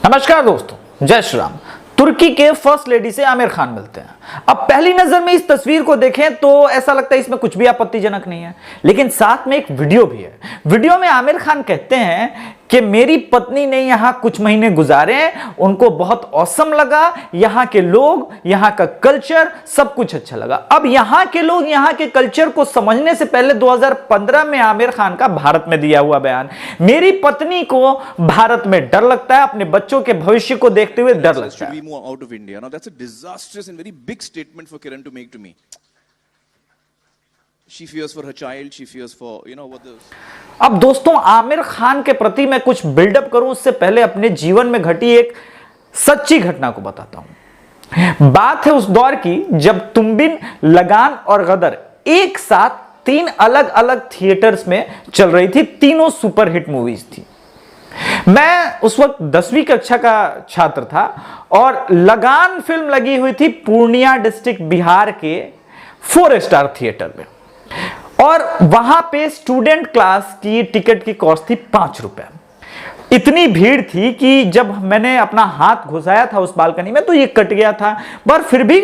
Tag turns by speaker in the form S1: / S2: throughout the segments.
S1: नमस्कार दोस्तों, जय श्री राम। तुर्की के फर्स्ट लेडी से आमिर खान मिलते हैं। अब पहली नजर में इस तस्वीर को देखें तो ऐसा लगता है इसमें कुछ भी आपत्तिजनक नहीं है, लेकिन साथ में एक वीडियो भी है। वीडियो में आमिर खान कहते हैं कि मेरी पत्नी ने यहां कुछ महीने गुजारे, उनको बहुत औसम लगा, यहां के लोग, यहां का कल्चर, सब कुछ अच्छा लगा। अब यहां के लोग, यहां के कल्चर को समझने से पहले 2015 में आमिर खान का भारत में दिया हुआ बयान, मेरी पत्नी को भारत में डर लगता है, अपने बच्चों के भविष्य को देखते हुए डर लगता है।
S2: Out of India. Now that's a disastrous and very big statement for Kiran to make to me. She fears for her child, she fears for, what the...
S1: अब दोस्तों, आमिर खान के प्रति मैं कुछ बिल्डअप करूं उससे पहले अपने जीवन में घटी एक सच्ची घटना को बताता हूं। बात है उस दौर की जब तुम लगान और गदर एक साथ 3 अलग अलग थिएटर्स में चल रही थी। तीनों सुपरहिट मूवीज थी। मैं उस वक्त 10वीं कक्षा का छात्र था और लगान फिल्म लगी हुई थी पूर्णिया डिस्ट्रिक्ट बिहार के 4 स्टार थिएटर में, और वहां पे स्टूडेंट क्लास की टिकट की कॉस्ट थी 5 रुपए। इतनी भीड़ थी कि जब मैंने अपना हाथ घुसाया था उस बालकनी में तो ये कट गया था, पर फिर भी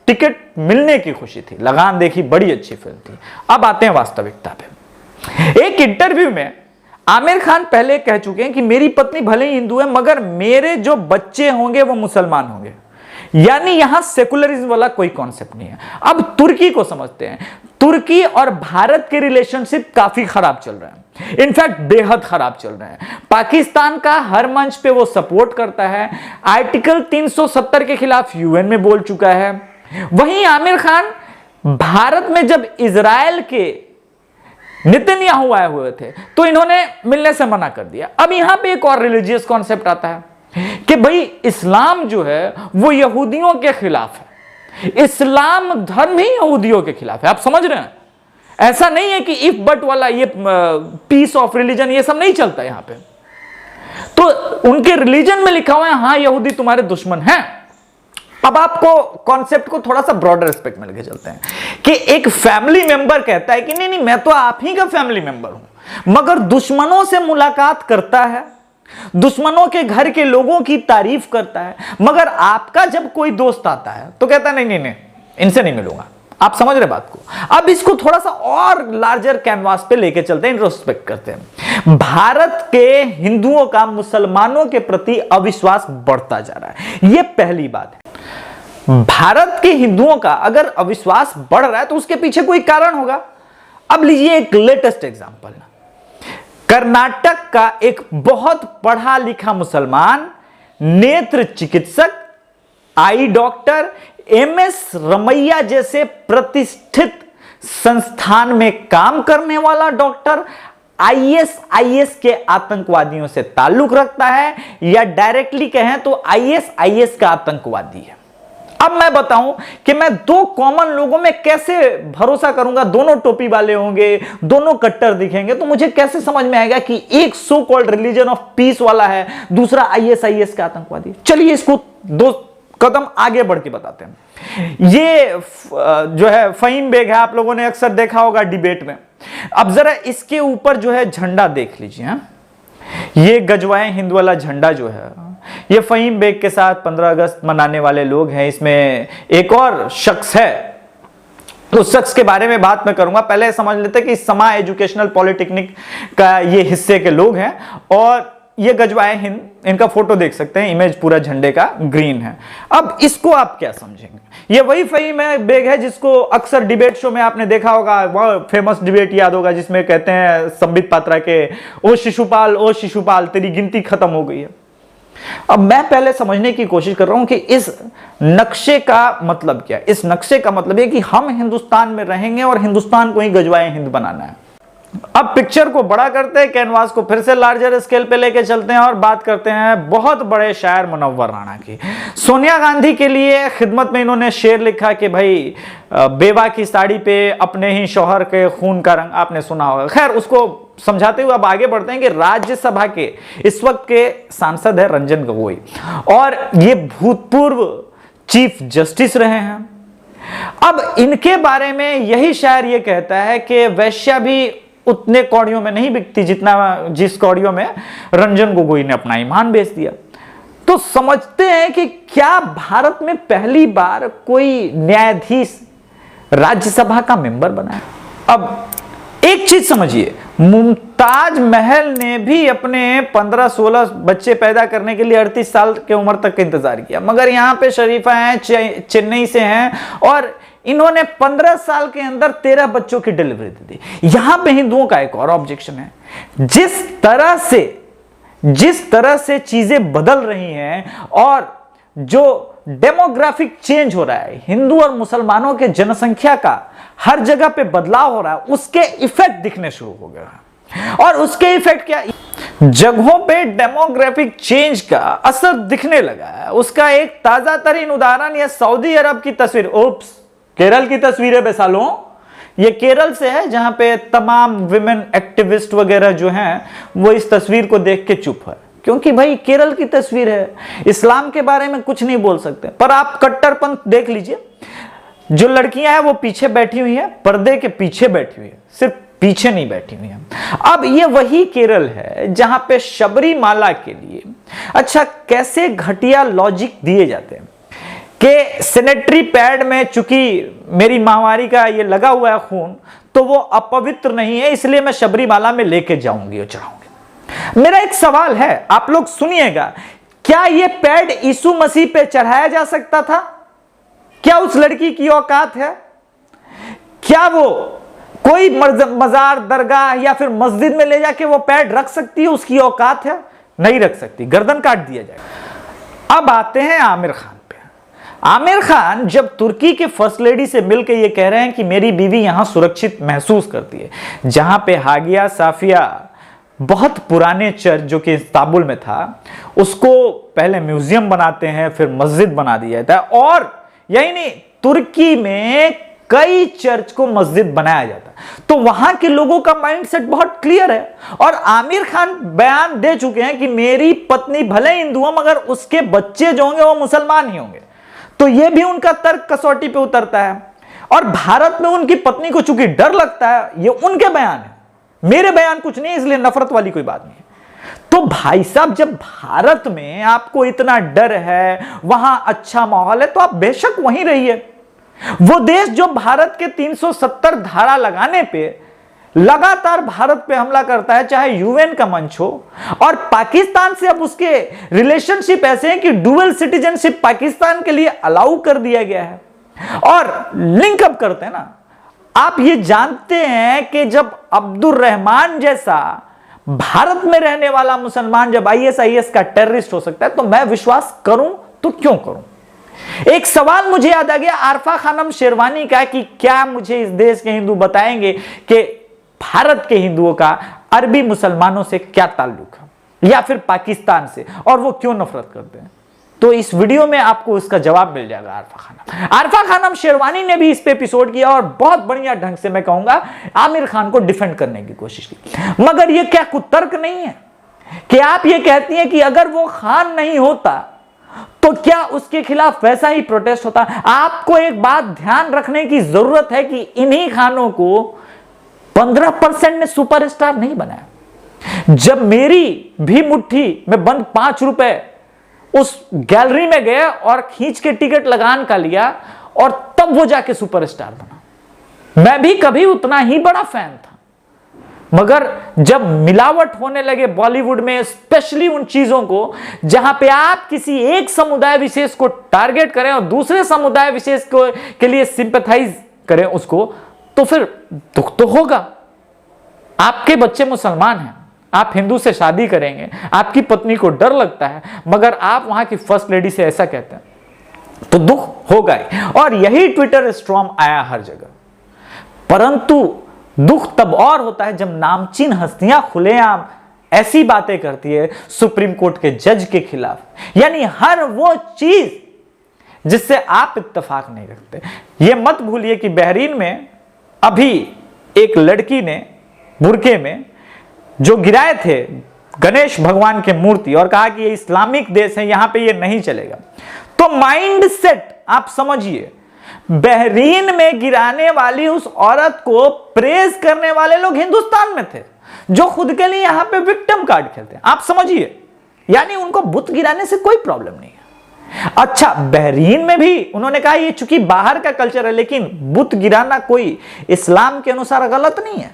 S1: टिकट मिलने की खुशी थी। लगान देखी, बड़ी अच्छी फिल्म थी। अब आते हैं वास्तविकता पे। एक इंटरव्यू में आमिर खान पहले कह चुके हैं कि मेरी पत्नी भले ही हिंदू है मगर मेरे जो बच्चे होंगे वो मुसलमान होंगे। यानी यहां सेकुलरिज्म वाला कोई कॉन्सेप्ट नहीं है। अब तुर्की को समझते हैं। तुर्की और भारत के रिलेशनशिप काफी खराब चल रहे हैं, इनफैक्ट बेहद खराब चल रहे हैं। पाकिस्तान का हर मंच पे वो सपोर्ट करता है। आर्टिकल 370 के खिलाफ यूएन में बोल चुका है। वहीं आमिर खान भारत में जब इजराइल के नेतन्याहू आए हुए थे तो इन्होंने मिलने से मना कर दिया। अब यहां पे एक और रिलीजियस कॉन्सेप्ट आता है कि भाई इस्लाम जो है वो यहूदियों के खिलाफ है। इस्लाम धर्म ही यहूदियों के खिलाफ है। आप समझ रहे हैं? ऐसा नहीं है कि इफ बट वाला ये पीस ऑफ रिलीजन ये सब नहीं चलता यहां पे। तो उनके रिलीजन में लिखा हुआ है हां यहूदी तुम्हारे दुश्मन हैं। अब आपको कॉन्सेप्ट को थोड़ा सा ब्रॉडर एस्पेक्ट में लेके चलते हैं कि एक फैमिली मेंबर कहता है कि नहीं मैं तो आप ही का फैमिली मेंबर हूं, मगर दुश्मनों से मुलाकात करता है, दुश्मनों के घर के लोगों की तारीफ करता है, मगर आपका जब कोई दोस्त आता है तो कहता है नहीं इनसे नहीं मिलूंगा। आप समझ रहे बात को? अब इसको थोड़ा सा और लार्जर कैनवास पे लेके चलते हैं, इंट्रोस्पेक्ट करते हैं। भारत के हिंदुओं का मुसलमानों के प्रति अविश्वास बढ़ता जा रहा है। यह पहली बात है। भारत के हिंदुओं का अगर अविश्वास बढ़ रहा है तो उसके पीछे कोई कारण होगा। अब लीजिए एक लेटेस्ट एग्जांपल। कर्नाटक का एक बहुत पढ़ा लिखा मुसलमान नेत्र चिकित्सक, आई डॉक्टर, एमएस रमैया जैसे प्रतिष्ठित संस्थान में काम करने वाला डॉक्टर आईएस के आतंकवादियों से ताल्लुक रखता है, या डायरेक्टली कहें तो आईएस का आतंकवादी है। अब मैं बताऊं कि मैं 2 कॉमन लोगों में कैसे भरोसा करूंगा। दोनों टोपी वाले होंगे, दोनों कट्टर दिखेंगे, तो मुझे कैसे समझ में आएगा कि एक so called religion of peace वाला है, दूसरा आईएस का आतंकवादी। चलिए इसको 2 कदम आगे बढ़ के बताते हैं। ये जो है फहीम बेग है, आप लोगों ने अक्सर देखा होगा डिबेट में। अब जरा इसके ऊपर जो है झंडा देख लीजिए। ये गजवाए हिंद वाला झंडा जो है, ये फहीम बेग के साथ 15 अगस्त मनाने वाले लोग हैं। इसमें एक और शख्स है, उस शख्स के बारे में बात मैं करूंगा। पहले समझ लेते हैं कि समा एजुकेशनल पॉलिटेक्निक का ये हिस्से के लोग हैं, और ये गजवाए हिंद, इनका फोटो देख सकते हैं, इमेज पूरा झंडे का ग्रीन है। अब इसको आप क्या समझेंगे? ये वही फहीम बेग है जिसको अक्सर डिबेट शो में आपने देखा होगा, वह फेमस डिबेट याद होगा जिसमें कहते हैं संबित पात्रा के, ओ शिशुपाल तेरी गिनती खत्म हो गई है। अब मैं पहले समझने की कोशिश कर रहा हूं कि इस नक्शे का मतलब क्या है। इस नक्शे का मतलब है कि हम हिंदुस्तान में रहेंगे और हिंदुस्तान को ही गजवाए हिंद बनाना है। अब पिक्चर को बड़ा करते हैं, कैनवास को फिर से लार्जर स्केल पे लेके चलते हैं और बात करते हैं बहुत बड़े शायर मुनव्वर राणा की। सोनिया गांधी के लिए खिदमत में इन्होंने शेर लिखा कि भाई बेवा की साड़ी पे अपने ही शौहर के खून का रंग, आपने सुना होगा। खैर उसको समझाते हुए अब आगे बढ़ते हैं कि राज्यसभा के इस वक्त के सांसद है रंजन गोगोई, और ये भूतपूर्व चीफ जस्टिस रहे हैं। अब इनके बारे में यही शायर ये कहता है कि वैश्या भी उतने कौड़ियों में नहीं बिकती जितना जिस कौड़ियों में रंजन गोगोई ने अपना ईमान बेच दिया। तो समझते हैं कि क्या भारत में पहली बार कोई न्यायाधीश राज्यसभा का मेंबर बना है। अब एक चीज समझिए, मुमताज महल ने भी अपने 15-16 बच्चे पैदा करने के लिए 38 साल की उम्र तक का इंतजार किया, मगर यहां पे शरीफा हैं, चेन्नई से हैं, और इन्होंने 15 साल के अंदर 13 बच्चों की डिलीवरी दे दी। यहां पे हिंदुओं का एक और ऑब्जेक्शन है, जिस तरह से चीजें बदल रही हैं और जो डेमोग्राफिक चेंज हो रहा है, हिंदू और मुसलमानों के जनसंख्या का हर जगह पे बदलाव हो रहा है, उसके इफेक्ट दिखने शुरू हो गया है। और उसके इफेक्ट क्या, जगहों पे डेमोग्राफिक चेंज का असर दिखने लगा है। उसका एक ताजा तरीन उदाहरण यह सऊदी अरब की तस्वीर, केरल की तस्वीर है बेसालों, ये केरल से है, जहां पे तमाम विमेन एक्टिविस्ट वगैरह जो हैं वो इस तस्वीर को देख के चुप है, क्योंकि भाई केरल की तस्वीर है, इस्लाम के बारे में कुछ नहीं बोल सकते। पर आप कट्टरपंथ देख लीजिए, जो लड़कियां हैं वो पीछे बैठी हुई हैं, पर्दे के पीछे बैठी हुई है, सिर्फ पीछे नहीं बैठी हुई है। अब ये वही केरल है जहां पे शबरीमाला के लिए, अच्छा कैसे घटिया लॉजिक दिए जाते हैं कि सैनिटरी पैड में चूंकि मेरी माहवारी का ये लगा हुआ है खून, तो वो अपवित्र नहीं है, इसलिए मैं शबरीमाला में लेके जाऊंगी और चढ़ाऊंगी। मेरा एक सवाल है, आप लोग सुनिएगा, क्या ये पैड यीशु मसीह पे चढ़ाया जा सकता था? क्या उस लड़की की औकात है? क्या वो कोई मजार, दरगाह या फिर मस्जिद में ले जाके वो पैड रख सकती है? उसकी औकात है? नहीं रख सकती, गर्दन काट दिया जाएगा। अब आते हैं आमिर खान पे। आमिर खान जब तुर्की के फर्स्ट लेडी से मिलकर ये कह रहे हैं कि मेरी बीवी यहां सुरक्षित महसूस करती है, जहां पे हागिया साफिया बहुत पुराने चर्च जो कि इस्तांबुल में था, उसको पहले म्यूजियम बनाते हैं, फिर मस्जिद बना दिया जाता है, और यही नहीं, तुर्की में कई चर्च को मस्जिद बनाया जाता है। तो वहां के लोगों का माइंडसेट बहुत क्लियर है, और आमिर खान बयान दे चुके हैं कि मेरी पत्नी भले हिंदू हो मगर उसके बच्चे जो होंगे वो मुसलमान ही होंगे। तो यह भी उनका तर्क कसौटी पे उतरता है। और भारत में उनकी पत्नी को चूंकि डर लगता है, ये उनके बयान है, मेरे बयान कुछ नहीं, इसलिए नफरत वाली कोई बात नहीं है। तो भाई साहब, जब भारत में आपको इतना डर है, वहां अच्छा माहौल है, तो आप बेशक वहीं रहिए। वो देश जो भारत के 370 धारा लगाने पे लगातार भारत पे हमला करता है, चाहे यूएन का मंच हो, और पाकिस्तान से अब उसके रिलेशनशिप ऐसे हैं कि डुअल सिटीजनशिप पाकिस्तान के लिए अलाउ कर दिया गया है, और लिंक अप करते हैं ना। आप ये जानते हैं कि जब अब्दुल रहमान जैसा भारत में रहने वाला मुसलमान जब आईएसआईएस का टेररिस्ट हो सकता है, तो मैं विश्वास करूं तो क्यों करूं। एक सवाल मुझे याद आ गया आरफा खानम शेरवानी का, कि क्या मुझे इस देश के हिंदू बताएंगे कि भारत के हिंदुओं का अरबी मुसलमानों से क्या ताल्लुक है, या फिर पाकिस्तान से, और वो क्यों नफरत करते हैं। तो इस वीडियो में आपको इसका जवाब मिल जाएगा। आरफा खानम शेरवानी ने भी इस पे एपिसोड किया, और बहुत बढ़िया ढंग से मैं कहूंगा आमिर खान को डिफेंड करने की कोशिश की। मगर यह क्या कुतर्क नहीं है कि आप ये कहती हैं कि अगर वो खान नहीं होता तो क्या उसके खिलाफ वैसा ही प्रोटेस्ट होता। आपको एक बात ध्यान रखने की जरूरत है कि इन्हीं खानों को 15% ने सुपरस्टार नहीं बनाया। जब मेरी भी मुट्ठी में बंद 5 रुपए उस गैलरी में गए और खींच के टिकट लगान का लिया, और तब वो जाके सुपरस्टार बना। मैं भी कभी उतना ही बड़ा फैन था, मगर जब मिलावट होने लगे बॉलीवुड में, स्पेशली उन चीजों को जहां पे आप किसी एक समुदाय विशेष को टारगेट करें और दूसरे समुदाय विशेष को के लिए सिंपैथाइज करें उसको, तो फिर दुख तो होगा। आपके बच्चे मुसलमान हैं, आप हिंदू से शादी करेंगे, आपकी पत्नी को डर लगता है, मगर आप वहां की फर्स्ट लेडी से ऐसा कहते हैं, तो दुख होगा ही। और यही ट्विटर स्टॉर्म आया हर जगह। परंतु दुख तब और होता है जब नामचीन हस्तियां खुलेआम ऐसी बातें करती है सुप्रीम कोर्ट के जज के खिलाफ, यानी हर वो चीज जिससे आप इत्तेफाक नहीं रखते। यह मत भूलिए कि बहरीन में अभी एक लड़की ने बुरके में जो गिराए थे गणेश भगवान के मूर्ति, और कहा कि ये इस्लामिक देश है, यहां पे ये नहीं चलेगा। तो माइंड सेट आप समझिए, बहरीन में गिराने वाली उस औरत को प्रेज करने वाले लोग हिंदुस्तान में थे, जो खुद के लिए यहां पे विक्टिम कार्ड खेलते हैं। आप समझिए, यानी उनको बुत गिराने से कोई प्रॉब्लम नहीं है। अच्छा, बहरीन में भी उन्होंने कहा ये चूंकि बाहर का कल्चर है, लेकिन बुत गिराना कोई इस्लाम के अनुसार गलत नहीं है,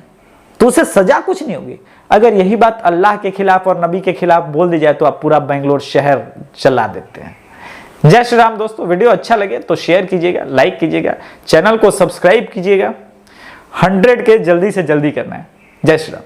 S1: तो उसे सजा कुछ नहीं होगी। अगर यही बात अल्लाह के खिलाफ और नबी के खिलाफ बोल दी जाए तो आप पूरा बेंगलोर शहर चला देते हैं। जय श्री राम दोस्तों, वीडियो अच्छा लगे तो शेयर कीजिएगा, लाइक कीजिएगा, चैनल को सब्सक्राइब कीजिएगा। 100 के जल्दी से जल्दी करना है। जय श्री राम।